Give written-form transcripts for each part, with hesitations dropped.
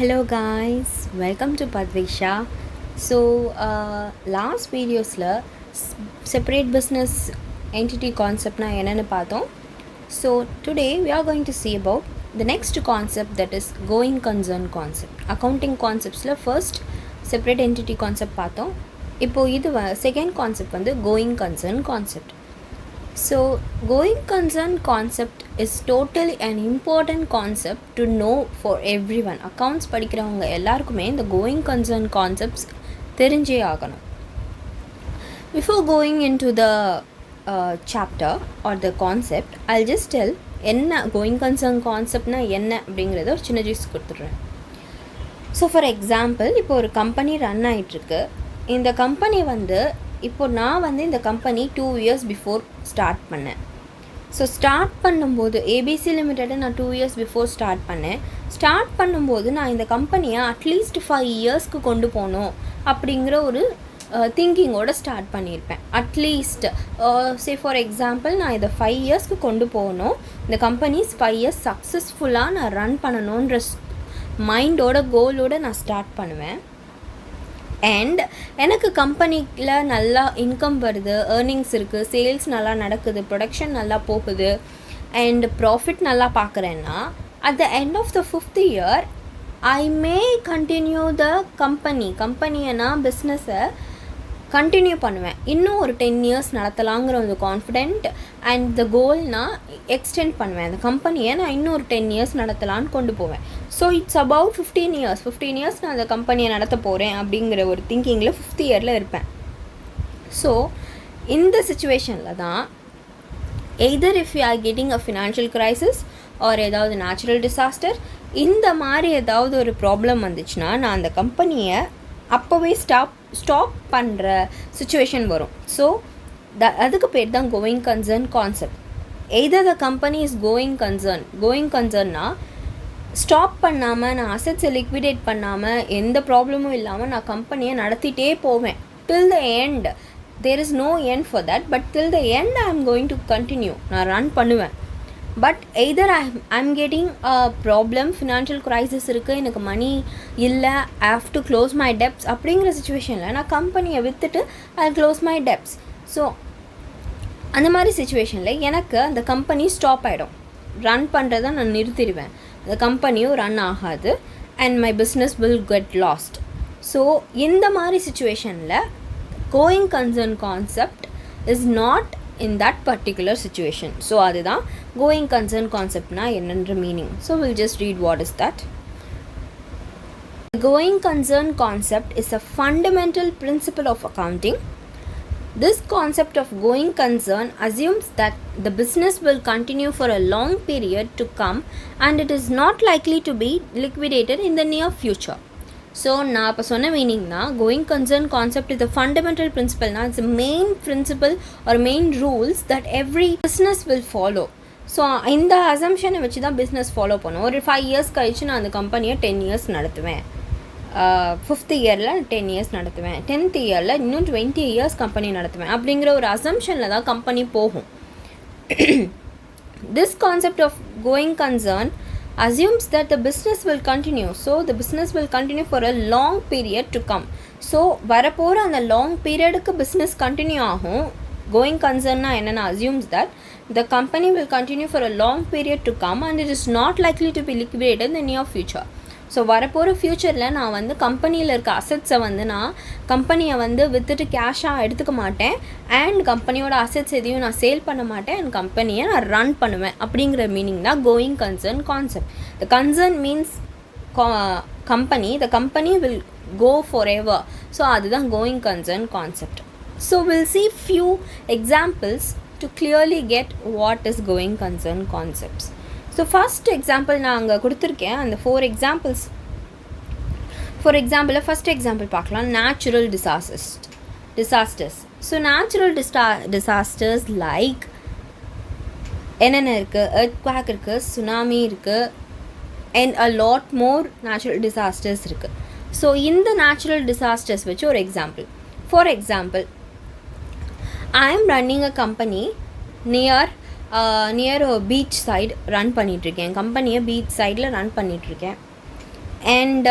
Hello guys, welcome to Padvisha. So last videosல separate business entity concept na என்னன்னு பார்த்தோம். So today we are going to see about the next concept, that is going concern concept. Accounting conceptsல first separate entity concept பார்த்தோம். இப்போ இது second concept வந்து going concern concept. So going concern concept is totally an important concept to know for everyone. Accounts படிக்கிறவங்க எல்லாருக்குமே இந்த going concern concepts தெரிஞ்சே ஆகணும். Before going into the chapter or the concept, I'll just tell என்ன going concern conceptனா என்ன அப்படிங்கிறத ஒரு சின்ன ஜிஸ் கொடுத்துட்றேன். ஸோ ஃபார் எக்ஸாம்பிள், இப்போ ஒரு கம்பெனி ரன் ஆகிட்டுருக்கு. இந்த கம்பெனி வந்து இப்போ நான் வந்து இந்த கம்பெனி 2 years பிஃபோர் ஸ்டார்ட் பண்ணேன். ஸோ ஸ்டார்ட் பண்ணும்போது ஏபிசி லிமிட்டெடை நான் 2 years பிஃபோர் ஸ்டார்ட் பண்ணேன். ஸ்டார்ட் பண்ணும்போது நான் இந்த கம்பெனியை அட்லீஸ்ட் 5 yearsக்கு கொண்டு போகணும் அப்படிங்கிற ஒரு திங்கிங்கோடு ஸ்டார்ட் பண்ணியிருப்பேன். அட்லீஸ்ட் சே ஃபார் எக்ஸாம்பிள், நான் இதை 5 yearsக்கு கொண்டு போகணும், இந்த கம்பெனிஸ் 5 years சக்ஸஸ்ஃபுல்லாக நான் ரன் பண்ணணுன்ற மைண்டோட கோலோடு நான் ஸ்டார்ட் பண்ணுவேன். அண்ட் எனக்கு கம்பெனியில் நல்லா இன்கம் வருது, ஏர்னிங்ஸ் இருக்குது, சேல்ஸ் நல்லா நடக்குது, ப்ரொடக்ஷன் நல்லா போகுது அண்ட் ப்ராஃபிட் நல்லா பார்க்குறேன்னா, at the end of the 5th year I may continue the கம்பெனியை நான் பிஸ்னஸை கண்டினியூ பண்ணுவேன். இன்னும் ஒரு 10 years நடத்தலாங்கிற ஒரு கான்ஃபிடென்ட் அண்ட் த கோல் நான் எக்ஸ்டெண்ட் பண்ணுவேன். அந்த கம்பெனியை நான் இன்னும் ஒரு 10 years நடத்தலான்னு கொண்டு போவேன். ஸோ இட்ஸ் அபவுட் 15 years நான் அந்த கம்பெனியை நடத்த போகிறேன் அப்படிங்கிற ஒரு திங்கிங்கில் 5th yearல இருப்பேன். ஸோ இந்த சுச்சுவேஷனில் தான் either if you are getting a financial crisis or ஏதாவது நேச்சுரல் டிசாஸ்டர், இந்த மாதிரி ஏதாவது ஒரு ப்ராப்ளம் வந்துச்சுன்னா நான் அந்த கம்பெனியை அப்போவே ஸ்டாப் பண்ணுற சுச்சுவேஷன் வரும். ஸோ அதுக்கு பேர் தான் going concern concept. Either the company is going கன்சர்ன்னா ஸ்டாப் பண்ணாமல், நான் அசெட்ஸை லிக்விடேட் பண்ணாமல், எந்த ப்ராப்ளமும் இல்லாமல் நான் கம்பெனியை நடத்திட்டே போவேன் till the end. there is no end for that, but till the end I am going to continue, நான் ரன் பண்ணுவேன். But either I'm getting a problem, financial crisis இருக்குது, எனக்கு மணி இல்லை, I have to close my debts அப்படிங்கிற சுச்சுவேஷனில் நான் கம்பெனியை விற்றுட்டு ஐ க்ளோஸ் மை டெப்ஸ். ஸோ அந்த மாதிரி சுச்சுவேஷனில் எனக்கு அந்த கம்பெனி ஸ்டாப் ஆகிடும், ரன் பண்ணுறதை நான் நிறுத்திடுவேன், அந்த கம்பெனியும் ரன் ஆகாது and my business will get lost. So இந்த மாதிரி சுச்சுவேஷனில் going concern concept is not in that particular situation. So அதுதான் going concern conceptனா என்னன்ற meaning. So we'll just read what is that. The going concern concept is a fundamental principle of accounting. This concept of going concern assumes that the business will continue for a long period to come and it is not likely to be liquidated in the near future. So நான் இப்போ சொன்ன மீனிங்னா, going concern concept இது fundamental பிரின்சிபல்னா, it's main principal ஒரு main rules that every business will follow. So இந்த அசம்ஷனை வச்சு தான் business follow பண்ணும். ஒரு 5 years கழிச்சு நான் அந்த கம்பெனியை 10 years நடத்துவேன், 5th yearல 10 years நடத்துவேன், 10th yearல இன்னும் 20 years கம்பெனி நடத்துவேன் அப்படிங்கிற ஒரு அசம்ஷனில் தான் கம்பெனி போகும். This concept of going concern assumes that the business will continue. So the business will continue for a long period to come. So வரப்போகிற அந்த லாங் பீரியடுக்கு பிஸ்னஸ் கண்டினியூ ஆகும். கோயிங் கன்சர்ன்னா என்னென்னா, assumes that the company will continue for a long period to come and it is not likely to be liquidated in the near future. So வரப்போகிற ஃப்யூச்சரில் நான் வந்து கம்பெனியில் இருக்க அசெட்ஸை வந்து நான் கம்பெனியை வந்து விற்றுட்டு கேஷாக எடுத்துக்க மாட்டேன் அண்ட் கம்பெனியோட அசெட்ஸ் எதையும் நான் சேல் பண்ண மாட்டேன் அண்ட் கம்பெனியை நான் ரன் பண்ணுவேன் அப்படிங்கிற மீனிங் தான் going concern concept. The concern means company, the company will go forever. So அதுதான் going concern concept. So will see few examples to clearly get what is going concern concepts. So first example நான் அங்கே கொடுத்துருக்கேன், அந்த 4 examples. For எக்ஸாம்பிளில் first example பார்க்கலாம், natural disasters. So natural disasters like என்னென்ன இருக்குது, earthquake இருக்குது, tsunami இருக்குது and a lot more natural disasters இருக்குது. ஸோ இந்த நேச்சுரல் டிசாஸ்டர்ஸ் வச்சு ஒரு example. For example, I am running a company near beach side run பண்ணிகிட்ருக்கேன், கம்பெனியை பீச் சைடில் ரன் பண்ணிகிட்ருக்கேன். அண்ட்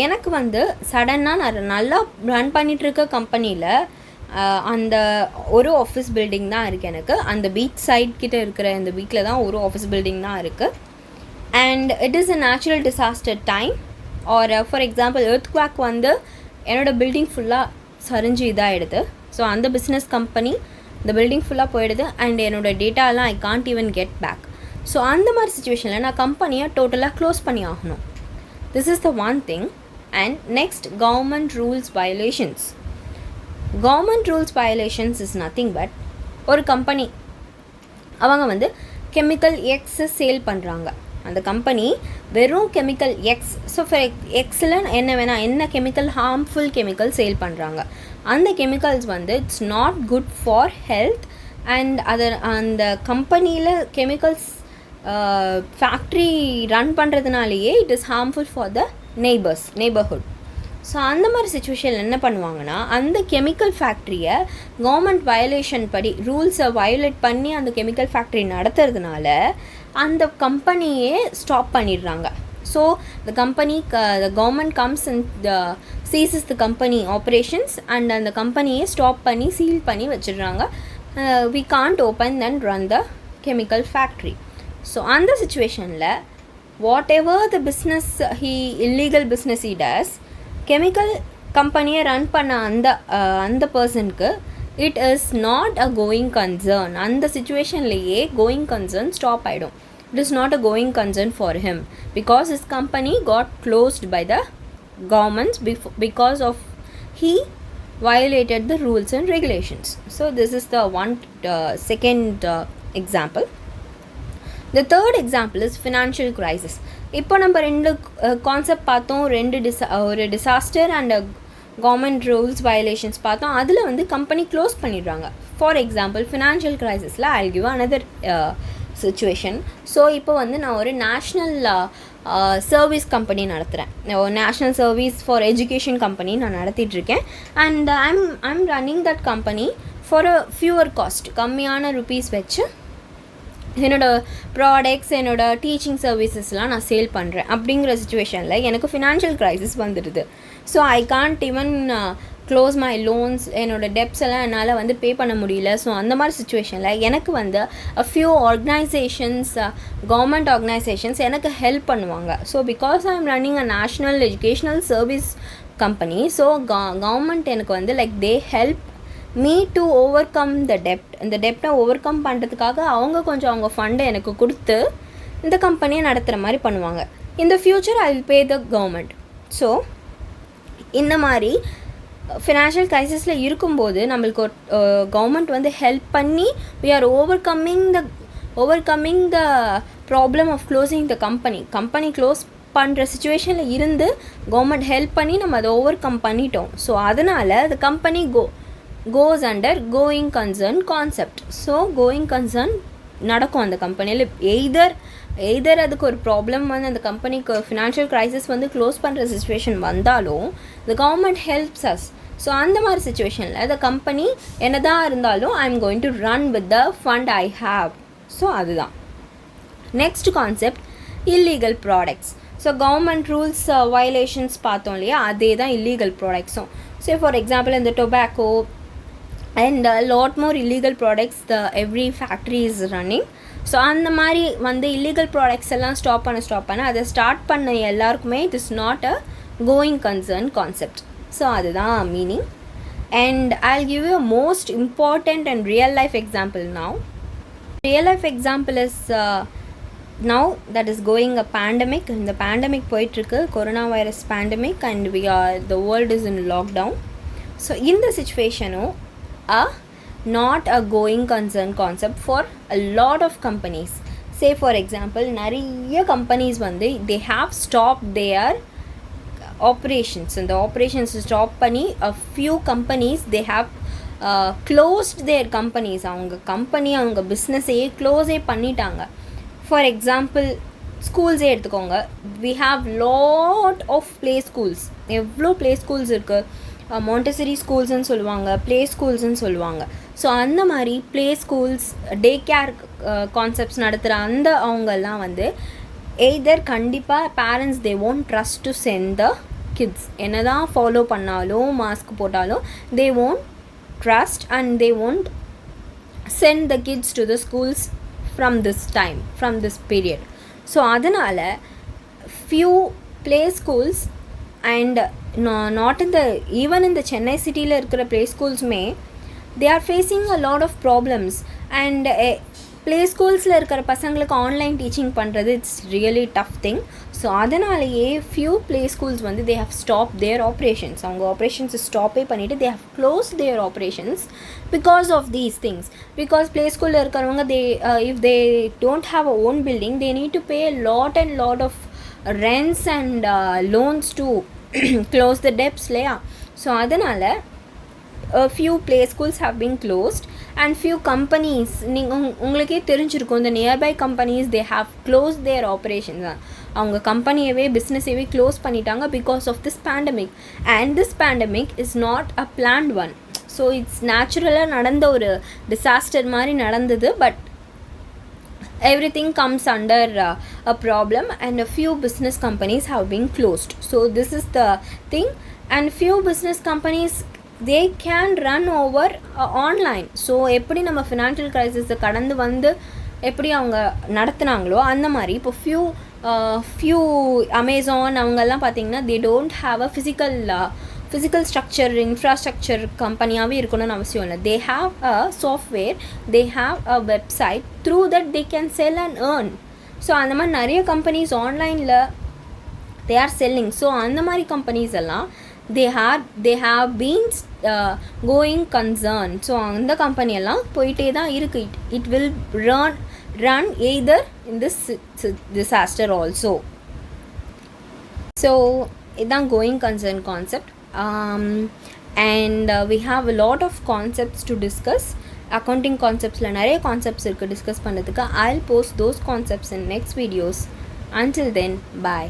எனக்கு வந்து சடனாக நான் நல்லா ரன் பண்ணிகிட்ருக்க கம்பெனியில் அந்த ஒரு ஆஃபீஸ் பில்டிங் தான் இருக்குது. எனக்கு அந்த பீச் சைட் கிட்டே இருக்கிற இந்த பீச்சில் தான் ஒரு ஆஃபீஸ் பில்டிங் தான் இருக்குது. And it is a natural disaster time or for example earthquake வந்து என்னோடய பில்டிங் ஃபுல்லாக சரிஞ்சு இதாகிடுது. ஸோ அந்த பிஸ்னஸ் கம்பெனி இந்த பில்டிங் ஃபுல்லாக போயிடுது அண்ட் என்னோடய டேட்டாலாம் I can't even get back. So அந்த மாதிரி சுச்சுவேஷனில் நான் கம்பெனியை டோட்டலாக க்ளோஸ் பண்ணி ஆகணும். This is the one thing. And next, government rules violations. Government rules violations is nothing but ஒரு கம்பெனி அவங்க வந்து கெமிக்கல் எக்ஸை சேல் பண்ணுறாங்க. அந்த கம்பெனி வெறும் கெமிக்கல் எக்ஸ், ஸோ ஃபார் எக்ஸில் என்ன வேணால் என்ன கெமிக்கல் ஹார்ம்ஃபுல் கெமிக்கல் சேல் பண்ணுறாங்க. அந்த கெமிக்கல்ஸ் வந்து it's not good for health. And அதை அந்த கம்பெனியில் கெமிக்கல்ஸ் ஃபேக்ட்ரி ரன் பண்ணுறதுனாலேயே it is harmful for the neighbourhood. So அந்த மாதிரி சுச்சுவேஷனில் என்ன பண்ணுவாங்கன்னா அந்த கெமிக்கல் ஃபேக்ட்ரியை கவர்மெண்ட் வயலேஷன் படி ரூல்ஸை வயலேட் பண்ணி அந்த கெமிக்கல் ஃபேக்ட்ரி நடத்துறதுனால அந்த கம்பெனியே ஸ்டாப் பண்ணிடுறாங்க. So the company the government comes and seizes the company operations and அந்த கம்பெனியை ஸ்டாப் பண்ணி சீல் பண்ணி வச்சிடுறாங்க. We can't open and run the chemical factory. So அந்த சுச்சுவேஷனில் whatever the business illegal business he does, chemical கம்பெனியை run பண்ண அந்த பர்சனுக்கு it is not a going concern. அந்த சுச்சுவேஷன்லேயே கோயிங் கன்சர்ன் ஸ்டாப் ஆகிடும். It is not a going concern for him because his company got closed by the governments because of he violated the rules and regulations. So this is the second example. The third example is financial crisis. இப்போ நம்ம ரெண்டு concept பார்த்தோம், ஒரு disaster and government rules violations பார்த்தோம். அதில் வந்து company close பண்ணிடுறாங்க. For example financial க்ரைசிஸில் I give another situation. So இப்போ வந்து நான் ஒரு நேஷ்னல் சர்வீஸ் கம்பெனி நடத்துகிறேன். National service for education company நான் நடத்திட்டுருக்கேன். And I'm running that company for a fewer cost, கம்மியான ருபீஸ் வச்சு என்னோடய ப்ராடக்ட்ஸ் என்னோடய டீச்சிங் சர்வீசஸ்லாம் நான் சேல் பண்ணுறேன். அப்படிங்கிற சுச்சுவேஷனில் எனக்கு ஃபினான்ஷியல் க்ரைசிஸ் வந்துடுது. So I can't even close my loans, என்னோடய டெப்ஸ் எல்லாம் என்னால் வந்து பே பண்ண முடியல. ஸோ அந்த மாதிரி சுச்சுவேஷனில் எனக்கு வந்து ஃபியூ ஆர்கனைசேஷன்ஸ், கவர்மெண்ட் ஆர்கனைசேஷன்ஸ் எனக்கு ஹெல்ப் பண்ணுவாங்க. So because I am running a national educational service company, so government எனக்கு வந்து like they help me to overcome the டெப்ட். இந்த டெப்டை ஓவர் கம் பண்ணுறதுக்காக அவங்க ஃபண்டை எனக்கு கொடுத்து இந்த கம்பெனியை நடத்துகிற மாதிரி பண்ணுவாங்க. இந்த future I will pay the government. So இந்த மாதிரி ஃபினான்ஷியல் க்ரைசிஸில் இருக்கும்போது நம்மளுக்கு கவர்மெண்ட் வந்து ஹெல்ப் பண்ணி we are overcoming the problem of closing the company close பண்ணுற சுச்சுவேஷனில் இருந்து கவர்மெண்ட் ஹெல்ப் பண்ணி நம்ம அதை ஓவர் கம் பண்ணிட்டோம். ஸோ அதனால் the company goes under going concern concept. So going concern நடக்கும் அந்த கம்பெனியில். எய்தர் அதுக்கு ஒரு ப்ராப்ளம் வந்து அந்த கம்பெனிக்கு ஃபினான்ஷியல் க்ரைசிஸ் வந்து க்ளோஸ் பண்ணுற சுச்சுவேஷன் வந்தாலும் the government helps us. So அந்த மாதிரி சுச்சுவேஷனில் the company என்னதான் இருந்தாலும் I am going to run with the fund I have. So அதுதான் next concept, illegal products. So government rules violations பார்த்தோம் இல்லையா, அதே தான் இல்லீகல் ப்ராடக்ட்ஸும். ஸோ ஃபார் எக்ஸாம்பிள் இந்த tobacco and a lot more illegal products every factory is running. So அந்த மாதிரி வந்து இல்லீகல் ப்ராடக்ட்ஸ் எல்லாம் ஸ்டாப் பண்ண அதை ஸ்டார்ட் பண்ண எல்லாருக்குமே it is not a going concern concept. So அதுதான் meaning. And I will give you a most important and real life example now. Real life example is now that is going a pandemic. இந்த pandemic போயிட்டுருக்கு, corona virus pandemic, and the world is in lockdown. So இந்த சுச்சுவேஷனும் not a going concern concept for a lot of companies. Say for example, நிறைய companies வந்து they have stopped their operations. and the operations stop பண்ணி a few companies they have closed their companies. அவங்க பிஸ்னஸையே க்ளோஸே பண்ணிட்டாங்க. For example ஸ்கூல்ஸே எடுத்துக்கோங்க. we have lot of play schools. எவ்வளோ play schools இருக்குது, மாண்டெசரி ஸ்கூல்ஸ்ன்னு சொல்லுவாங்க, play ஸ்கூல்ஸ்ன்னு சொல்லுவாங்க. ஸோ அந்த மாதிரி play schools, day care concepts நடத்துகிற அவங்கெல்லாம் வந்து எய்தர் கண்டிப்பாக parents they won't trust to send the kids. என்ன தான் ஃபாலோ பண்ணாலும் மாஸ்க் போட்டாலும் they won't trust and they won't send the kids to the schools from this time, from this period. So அதனால் few play schools and not in the, even in the Chennai cityயில் இருக்கிற play schools-மே they are facing a lot of problems. And play ஸ்கூல்ஸில் இருக்கிற பசங்களுக்கு online teaching பண்ணுறது it's really tough thing. So அதனாலேயே few play schools வந்து they have stop their operations. அவங்க ஆப்ரேஷன்ஸை ஸ்டாப்பே பண்ணிவிட்டு they have close their operations because of these things. Because play ஸ்கூலில் இருக்கிறவங்க they if they don't have a own building they need to pay lot and lot of rents and loans to close the debts இல்லையா. So அதனால் a few play schools have been closed and few companies உங்களுக்கே தெரிஞ்சிருக்கும் இந்த nearby companies they have closed their operations. அவங்க கம்பெனியவே பிஸ்னஸையே close பண்ணிட்டாங்க because of this pandemic. And this pandemic is not a planned one. So it's நேச்சுரலாக நடந்த ஒரு டிசாஸ்டர் மாதிரி நடந்தது. But everything comes under a problem and a few business companies have been closed. So this is the thing. And few business companies they can run over online. So எப்படி நம்ம financial க்ரைசிஸை கடந்து வந்து எப்படி அவங்க நடத்துனாங்களோ அந்த மாதிரி இப்போ ஃபியூ அமேசான் அவங்கெல்லாம் பார்த்திங்கன்னா they don't have a physical structure, infrastructure கம்பெனியாகவே இருக்கணும்னு அவசியம் இல்லை. they have a software, they have a website, through that they can sell and earn. So அந்த மாதிரி நிறைய கம்பெனிஸ் ஆன்லைனில் they are selling. ஸோ அந்த மாதிரி கம்பெனிஸ் எல்லாம் they have been going concern. So அந்த கம்பெனியெல்லாம் போயிட்டே தான் இருக்குது. it will run either in this disaster also. So இதுதான் going concern concept. and we have a lot of concepts to discuss. accounting conceptsல நிறைய concepts இருக்குது டிஸ்கஸ் பண்ணுறதுக்கு. I'll post those concepts in next videos. Until then, bye.